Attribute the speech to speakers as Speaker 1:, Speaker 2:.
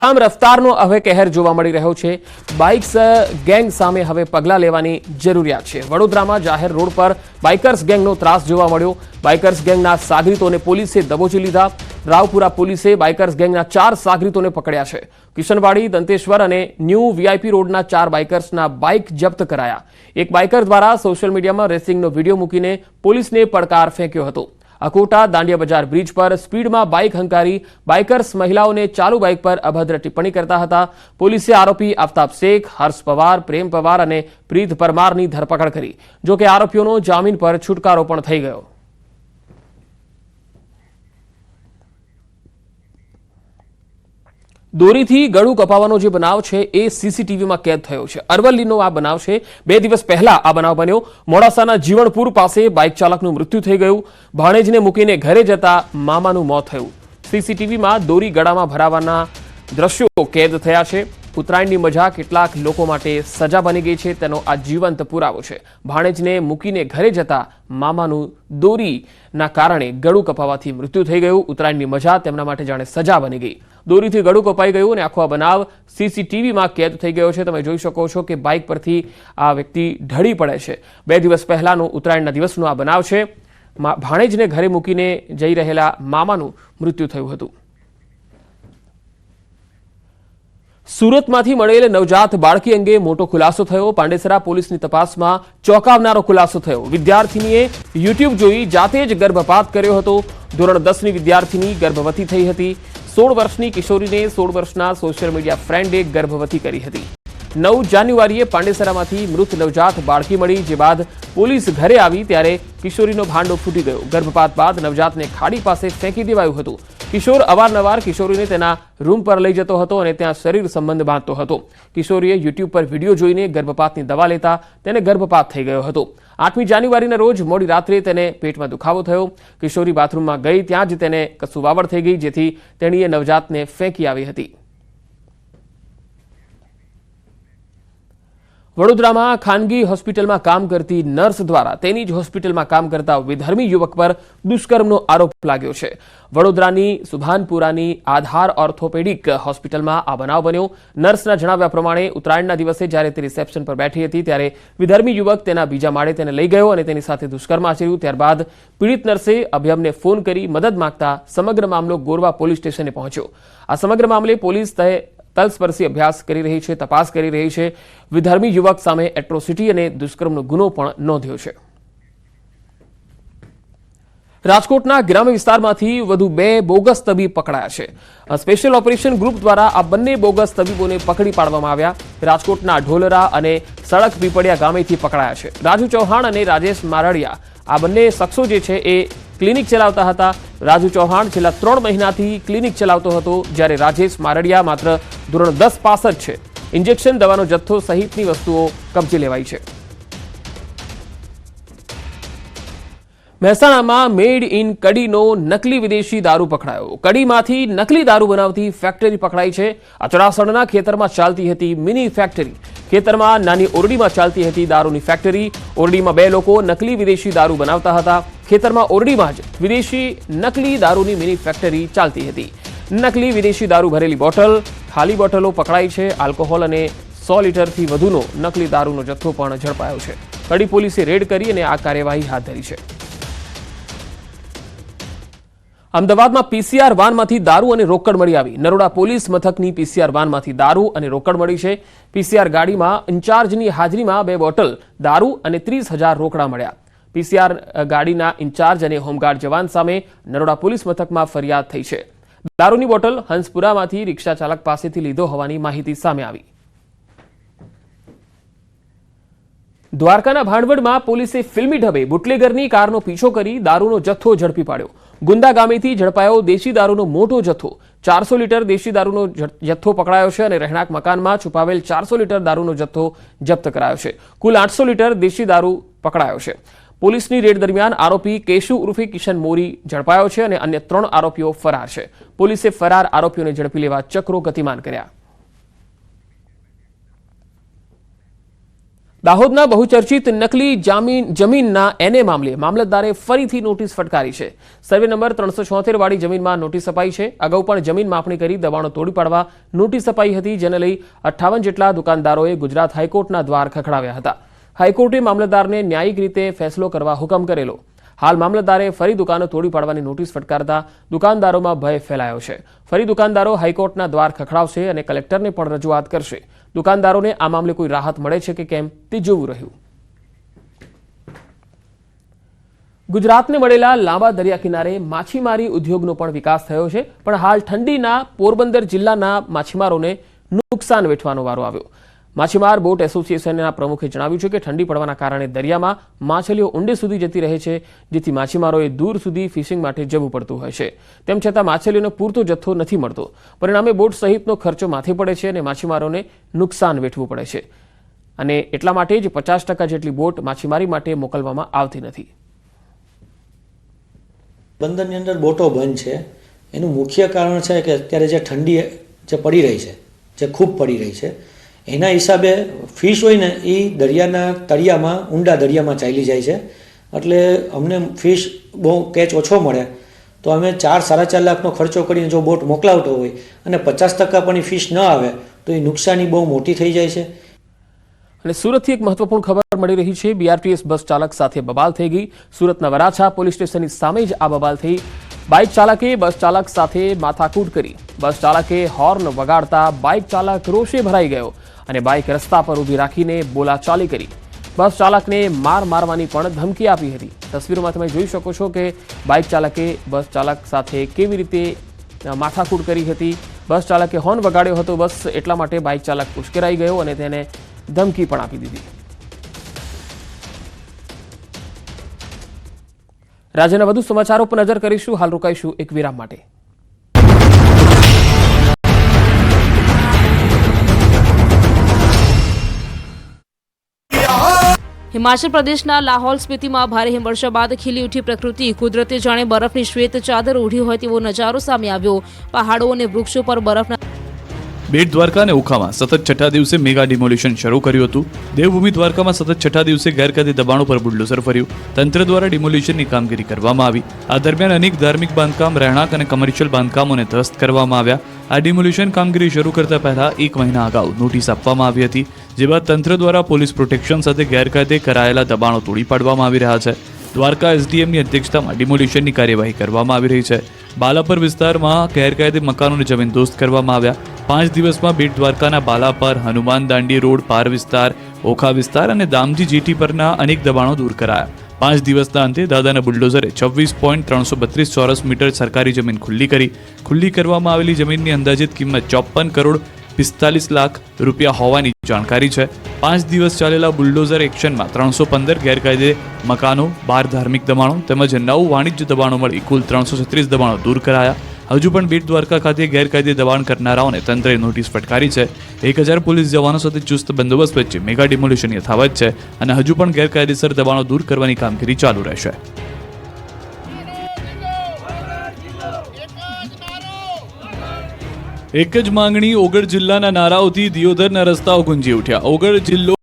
Speaker 1: આમ રફતારનો હવે કહેર જોવા મળી રહ્યો છે। બાઇક્સ ગેંગ સામે હવે પગલાં લેવાની જરૂરિયાત છે। વડોદરામાં જાહેર રોડ પર બાઇકર્સ ગેંગનો ત્રાસ જોવા મળ્યો। બાઇકર્સ ગેંગના સાગરીતોને પોલીસે દબોચી લીધા। રાવપુરા પોલીસે બાઇકર્સ ગેંગના 4 સાગરીતોને પકડ્યા છે। કિશનવાડી, દંતેશ્વર અને ન્યૂ વીઆઈપી રોડના 4 બાઇકર્સના બાઇક જપ્ત કરાયા। એક બાઇકર દ્વારા સોશિયલ મીડિયામાં રેસિંગનો વિડીયો મૂકીને પોલીસને પડકાર ફેંક્યો હતો। अकोटा दांडिया बजार ब्रिज पर स्पीड में बाइक हंकारी बाइकर्स महिलाओं ने चालू बाइक पर अभद्र टिप्पणी करता था। पुलिसे आरोपी आफ्ताब शेख, हर्ष पवार, प्रेम पवार और प्रीत परमार की धरपकड़ करी। जो कि आरोपीओ जामीन पर छुटकारो पण थई गयो। દોરીથી ગળું કપાવાનો જે બનાવ છે એ સીસીટીવીમાં કેદ થયો છે। અરવલ્લીનો આ બનાવ છે। 2 દિવસ પહેલા આ બનાવ બન્યો। મોડાસાના જીવણપુર પાસે બાઇક ચાલકનું મૃત્યુ થઈ ગયું। ભાણેજને મૂકીને ઘરે જતા મામાનું મોત થયું। સીસીટીવીમાં દોરી ગળામાં ભરાવાના દ્રશ્યો કેદ થયા છે। ઉત્તરાયણની મજા કેટલાક લોકો માટે સજા બની ગઈ છે તેનો આ જીવંત પુરાવો છે। ભાણેજને મૂકીને ઘરે જતા મામાનું દોરીના કારણે ગળું કપાવાથી મૃત્યુ થઈ ગયું। ઉત્તરાયણની મજા તેમના માટે જાણે સજા બની ગઈ। દોરીથી ગળું કપાઈ ગયું અને આખો આ બનાવ સીસીટીવીમાં કેદ થઈ ગયો છે। તમે જોઈ શકો છો કે બાઇક પરથી આ વ્યક્તિ ઢળી પડે છે। 2 દિવસ પહેલાનો ઉત્તરાયણના દિવસનો આ બનાવ છે। ભાણેજને ઘરે મૂકીને જઈ રહેલા મામાનું મૃત્યુ થયું હતું। સુરતમાંથી મળેલ નવજાત બાળકી અંગે મોટો ખુલાસો થયો। પાંડેસરા પોલીસની તપાસમાં ચોંકાવનારો ખુલાસો થયો। વિદ્યાર્થીનીએ યુટ્યુબ જોઈ જાતે જ ગર્ભપાત કર્યો હતો। ધોરણ 10ની વિદ્યાર્થીની ગર્ભવતી થઈ હતી। 16 વર્ષની કિશોરીને 16 વર્ષના સોશિયલ મીડિયા ફ્રેન્ડે ગર્ભવતી કરી હતી। 9 જાન્યુઆરીએ પાંડેસરામાંથી મૃત નવજાત બાળકી મળી। જે બાદ પોલીસ ઘરે આવી ત્યારે કિશોરીનો ભાંડો ફૂટી ગયો। ગર્ભપાત બાદ નવજાતને ખાડી પાસે ફેંકી દેવાયું હતું। કિશોર અવારનવાર કિશોરીને તેના રૂમ પર લઈ જતો હતો અને ત્યાં શરીર સંબંધ બાંધતો હતો। કિશોરીએ યુટ્યુબ પર વિડીયો જોઈને ગર્ભપાતની દવા લેતા તેને ગર્ભપાત થઈ ગયો હતો। 8મી જાન્યુઆરીના રોજ મોડી રાત્રે તેને પેટમાં દુખાવો થયો। કિશોરી બાથરૂમમાં ગઈ ત્યાં જ તેને કસુવાવડ થઈ ગઈ જેથી તેણીએ નવજાતને ફેંકી આવી હતી। વડોદરામાં ખાનગી હોસ્પિટલમાં કામ કરતી નર્સ દ્વારા તેની જ હોસ્પિટલમાં કામ કરતા વિધર્મી યુવક પર દુષ્કર્મનો આરોપ લાગ્યો છે। વડોદરાની સુભાનપુરાની આધાર ઓર્થોપેડિક હોસ્પિટલમાં આ બનાવ બન્યો। નર્સના જણાવ્યા પ્રમાણે ઉત્તરાયણના દિવસે જ્યારે તે રિસેપ્શન પર બેઠી હતી ત્યારે વિધર્મી યુવક તેના બીજા માળે તેને લઈ ગયો અને તેની સાથે દુષ્કર્મ આચર્યું। ત્યારબાદ પીડિત નર્સે અભયમને ફોન કરી મદદ માંગતા સમગ્ર મામલો ગોરવા પોલીસ સ્ટેશને પહોંચ્યો। આ સમગ્ર મામલે પોલીસ તલસ્પર્શી અભ્યાસ કરી રહી છે, તપાસ કરી રહી છે। વિધર્મી યુવક સામે એટ્રોસિટી અને દુષ્કર્મનો ગુનો પણ નોંધ્યો છે। રાજકોટના ગ્રામ્ય વિસ્તારમાંથી વધુ 2 બોગસ તબીબ પકડાયા છે। સ્પેશિયલ ઓપરેશન ગ્રુપ દ્વારા આ બંને બોગસ તબીબોને પકડી પાડવામાં આવ્યા। રાજકોટના ઢોલરા અને સડક પીપળિયા ગામેથી પકડાયા છે। રાજુ ચૌહાણ અને રાજેશ મારડિયા આ બંને શખ્સો જે છે એ ક્લિનિક ચલાવતા હતા। રાજુ ચૌહાણ છેલ્લા 3 મહિનાથી ક્લિનિક ચલાવતો હતો જ્યારે રાજેશ મારડિયા માત્ર ધોરણ 10 પાસ જ છે। ઇન્જેક્શન, દવાનો જથ્થો સહિતની વસ્તુઓ કબજે લેવાઈ છે। મહેસાણામાં મેડ ઇન કડીનો નકલી વિદેશી દારૂ પકડાયો। કડીમાંથી નકલી દારૂ બનાવતી ફેક્ટરી પકડાઈ છે। અચડાસણના ખેતરમાં ચાલતી હતી મિની ફેક્ટરી। ખેતરમાં નાની ઓરડીમાં ચાલતી હતી દારૂની ફેક્ટરી। ઓરડીમાં 2 લોકો નકલી વિદેશી દારૂ બનાવતા હતા। ખેતરમાં ઓરડીમાં જ વિદેશી નકલી દારૂની મિની ફેક્ટરી ચાલતી હતી। નકલી વિદેશી દારૂ ભરેલી બોટલ, ખાલી બોટલો પકડાઈ છે। આલ્કોહોલ અને 100 લીટરથી વધુનો નકલી દારૂનો જથ્થો પણ ઝડપાયો છે। કડી પોલીસે રેડ કરી અને આ કાર્યવાહી હાથ ધરી છે। અમદાવાદમાં પીસીઆર વાનમાંથી દારૂ અને રોકડ મળી આવી। નરોડા પોલીસ મથકની પીસીઆર વાનમાંથી દારૂ અને રોકડ મળી છે। પીસીઆર ગાડીમાં ઇન્ચાર્જની હાજરીમાં 2 બોટલ દારૂ અને 30,000 રોકડા મળ્યા। પીસીઆર ગાડીના ઇન્ચાર્જ અને હોમગાર્ડ જવાન સામે નરોડા પોલીસ મથકમાં ફરિયાદ થઈ છે। દારૂની બોટલ હંસપુરામાંથી રિક્ષા ચાલક પાસેથી લીધો હોવાની માહિતી સામે આવી। દ્વારકાના ભાણવડમાં પોલીસે ફિલ્મી ઢબે બુટલેગરની કારનો પીછો કરી દારૂનો જથ્થો ઝડપી પાડ્યો। ગુંદા ગામેથી ઝડપાયો દેશી દારૂનો મોટો જથ્થો। 400 લીટર દેશી દારૂનો જથ્થો પકડાયો છે અને રહેણાંક મકાનમાં છુપાવેલ 400 લીટર દારૂનો જથ્થો જપ્ત કરાયો છે। કુલ 800 લીટર દેશી દારૂ પકડાયો છે। પોલીસની રેડ દરમિયાન આરોપી કેશુ ઉર્ફે કિશન મોરી ઝડપાયો છે અને અન્ય 3 આરોપીઓ ફરાર છે। પોલીસે ફરાર આરોપીઓને ઝડપી લેવા ચક્રો ગતિમાન કર્યા। દાહોદના બહુચર્ચિત નકલી જમીનના એને મામલે મામલતદારે ફરીથી નોટિસ ફટકારી છે. સર્વે નંબર 376 વાળી જમીનમાં નોટિસ અપાઈ છે. અગાઉ પણ જમીન માપણી કરી દબાણો તોડી પાડવા નોટિસ અપાઈ હતી, જેને લઈ 58 જેટલા દુકાનદારોએ ગુજરાત હાઈકોર્ટના દ્વાર ખખડાવ્યા હતા. હાઈકોર્ટે મામલતદારને ન્યાયિક રીતે ફેસલો કરવા હુકમ કરેલો. હાલ મામલતદારે ફરી દુકાનો તોડી પાડવાની નોટિસ ફટકારતા દુકાનદારોમાં ભય ફેલાયો છે. ફરી દુકાનદારો હાઈકોર્ટના દ્વાર ખખડાવશે અને કલેક્ટરને પણ રજૂઆત કરશે. દુકાનદારોને આ મામલે કોઈ રાહત મળે છે કે કેમ તે જોવું રહ્યું. ગુજરાતને મળેલા લાંબા દરિયા કિનારે માછીમારી ઉદ્યોગનો પણ વિકાસ થયો છે, પણ હાલ ઠંડીના પોરબંદર જિલ્લાના માછીમારોને નુકસાન વેઠવાનો વારો આવ્યો. માછીમાર બોટ એસોસિએશનના પ્રમુખે જણાવ્યું છે કે ઠંડી પડવાના કારણે દરિયામાં માછલીઓ ઊંડે સુધી જતી રહે છે, જેથી માછીમારોએ દૂર સુધી ફિશિંગ માટે જવું પડતું હોય છે. તેમ છતાં માછલીઓનો પૂરતો જથ્થો નથી મળતો. પરિણામે બોટ સહિતનો ખર્ચો માથે પડે છે અને માછીમારોને નુકસાન વેઠવું પડે છે. અને એટલા માટે જ 50% જેટલી બોટ માછીમારી માટે મોકલવામાં આવતી નથી.
Speaker 2: બંદરની અંદર બોટો બંધ છે. એનું મુખ્ય કારણ છે કે અત્યારે જે ઠંડી જે પડી રહી છે, જે ખૂબ પડી રહી છે, એના હિસાબે ફિશ હોય ને એ દરિયાના તળિયામાં, ઊંડા દરિયામાં ચાલી જાય છે. એટલે અમને ફિશ બહુ કેચ ઓછો મળે તો અમે 4-4.5 લાખનો ખર્ચો કરીને જો બોટ મોકલાવતો હોય અને 50% પણ એ ફિશ ન આવે તો એ નુકસાની બહુ મોટી થઈ જાય છે.
Speaker 1: અને સુરતથી એક મહત્વપૂર્ણ ખબર મળી રહી છે. બીઆરટીએસ બસ ચાલક સાથે બબાલ થઈ ગઈ. સુરતના વરાછા પોલીસ સ્ટેશનની સામે જ આ બબાલ થઈ. બાઇક ચાલકે બસ ચાલક સાથે માથાકૂટ કરી. બસ ચાલકે હોર્ન વગાડતા બાઇક ચાલક રોષે ભરાઈ ગયો અને બાઇક રસ્તા પર ઊભી રાખીને બોલાચાલી કરી. બસ ચાલકને મારવાની પણ ધમકી આપી હતી. તસવીરોમાં તમે જોઈ શકો છો કે બાઇક ચાલકે બસ ચાલક સાથે કેવી રીતે માથાકૂટ કરી હતી. બસ ચાલકે હોર્ન વગાડ્યો હતો. બસ એટલા માટે બાઇક ચાલક ઉશ્કેરાઈ ગયો અને તેને ધમકી પણ આપી દીધી. રાજ્યના વધુ સમાચારો પર નજર કરીશું. હાલ રોકાઈશું એક વિરામ માટે.
Speaker 3: હિમાચલ પ્રદેશના લાહૌલ સ્પીતિમાં ભારે હિમવર્ષા બાદ ખીલી ઉઠી પ્રકૃતિ. કુદરતે જાણે બરફની શ્વેત ચાદર ઓઢી હોય તેવો નજારો સામે આવ્યો. પહાડો અને વૃક્ષો પર બરફના
Speaker 4: બેટ દ્વારકા અને ઓખામાં સતત 6ઠા દિવસે મેગા ડિમોલિશન શરૂ કર્યું હતું. દેવભૂમિ દ્વારકામાં સતત 6ઠા દિવસે ગેરકાયદે દબાણો પર બુલડોઝર ફર્યું. તંત્ર દ્વારા ડિમોલિશનની કામગીરી કરવામાં આવી. આ દરમિયાન અનેક ધાર્મિક બાંધકામ, રહેણાંક અને કમર્શિયલ બાંધકામોને ધ્વસ્ત કરવામાં આવ્યા. આ ડિમોલિશન કામગીરી શરૂ કરતા પહેલા 1 મહિના અગાઉ નોટિસ આપવામાં આવી હતી, જે બાદ તંત્ર દ્વારા પોલીસ પ્રોટેક્શન સાથે ગેરકાયદે કરાયેલા દબાણો તોડી પાડવામાં આવી રહ્યા છે. દ્વારકા એસડીએમની અધ્યક્ષતામાં ડિમોલિશનની કાર્યવાહી કરવામાં આવી રહી છે. બાલાપર વિસ્તારમાં ગેરકાયદે મકાનોને જમીનદોસ્ત કરવામાં આવ્યા. 5 દિવસમાં બેટ દ્વારકાના બાલાપર, હનુમાન દાંડી રોડ, પાર વિસ્તાર, ઓખા વિસ્તાર અને દામજી જેટી પરના અનેક દબાણો દૂર કરાયા. 5 દિવસના અંતે દાદાના બુલડોઝરે 26.332 ચોરસ મીટર સરકારી જમીન ખુલ્લી કરી. ખુલ્લી કરવામાં આવેલી જમીનની અંદાજિત કિંમત 54 કરોડ 45 લાખ રૂપિયા હોવાની જાણકારી છે. 5 દિવસ ચાલેલા બુલડોઝર એક્શનમાં 315 ગેરકાયદે મકાનો, 12 ધાર્મિક દબાણો તેમજ 9 વાણિજ્ય દબાણો મળી કુલ 336 દબાણો દૂર કરાયા. હજુ પણ બેટ દ્વારકા ખાતે ગેરકાયદે દબાણ કરનારાઓને તંત્રએ નોટિસ ફટકારી છે. 1000 પોલીસ જવાનો સાથે ચુસ્ત બંદોબસ્ત વચ્ચે મેગા ડિમોલિશન યથાવત છે અને હજુ પણ ગેરકાયદેસર દબાણો દૂર કરવાની કામગીરી ચાલુ રહેશે. એક જ માંગણી, ઓગળ જિલ્લાના નારાઓથી દિયોદરના રસ્તાઓ ગુંજી ઉઠ્યા. ઓગળ જિલ્લો